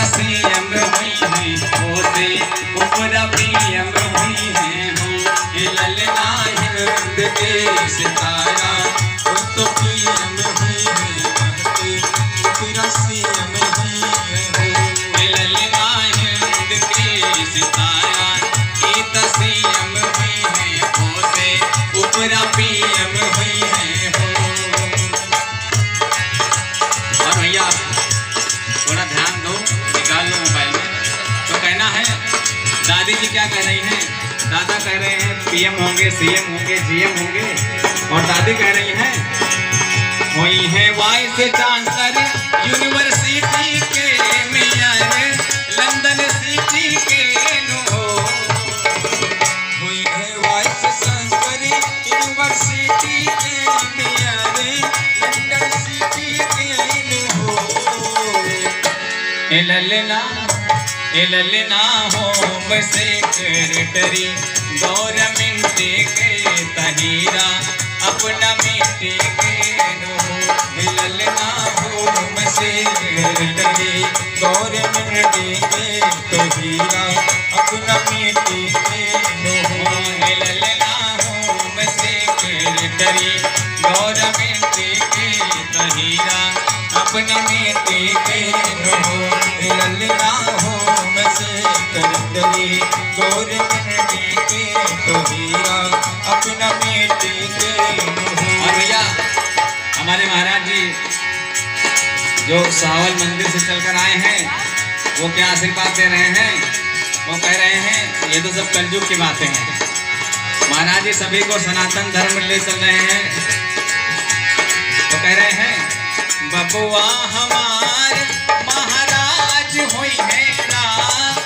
CM हुई है वो से ऊपर पीएम हुई है हो ललना हिंद के सितारा वो तो पीएम हुई है ऊपर सीएम हुई है हो ललना हिंद के सितारा ये तो सीएम हुई है वो से ऊपर पीएम हुई है हो। और भैया थोड़ा ध्यान दो, निकाल लो मोबाइल में। तो कहना है दादी जी क्या कह रही हैं? दादा कह रहे हैं पीएम होंगे, सीएम होंगे, जीएम होंगे, और दादी कह रही हैं हुई है वाइस चांसलर यूनिवर्सिटी के मेयर लंदन सिटी के नो हुई है वाइस चांसलर यूनिवर्सिटी के मेयर लंदन सिटी के नो ललना होम सेक्रेटरी गवर्नमेंट के तहीरा अपना मिट्टी के नो ललना होम सेक्रेटरी गवर्नमेंट के तहीरा अपना मिट्टी के नो ललना होम सेक्रेटरी गवर्नमेंट के तहीरा अपना मिट्टी के नो ललना होम सेक्रेटरी गवर्नमेंट के तहीरा अपना मिट्टी के नो। और भैया हमारे महाराज जी जो सावल मंदिर से चलकर आए हैं वो क्या आशीर्वाद दे रहे हैं? वो कह रहे हैं ये तो सब कलयुग की बातें हैं। महाराज जी सभी को सनातन धर्म ले चल रहे हैं। तो कह रहे हैं बबुआ हमार महाराज हुई है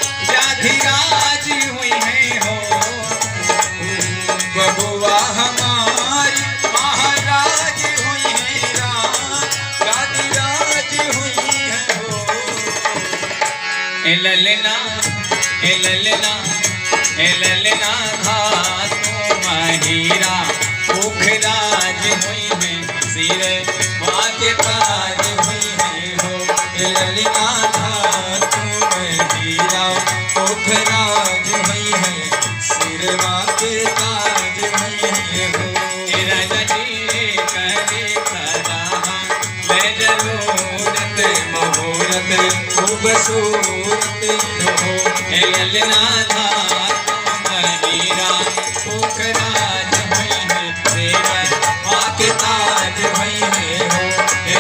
राजाधिराज हुई है हो बबुआ हमारी महाराज हुई है राजाधिराज हुई है हो ललना धातु महिरा उखराज हुई है सिर वाके ताज हुई है हो ललना धातु महिरा उखराज हुई है सिर वाके ताज हुई है हो राजा जी करे सदा ले जरूरत मुहूर्त खूबसूरत हो ललना धातु महिरा उखराज हुई है सिर वाके ताज हुई है हो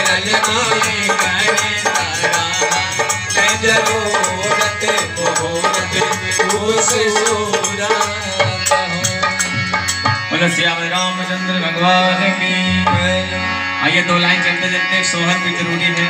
ललना करे सदा ले जरूरत मुहूर्त खूबसूरत हो। श्री रामचंद्र भगवान की। आइए दो लाइन चलते चलते सोहर भी जरूरी है।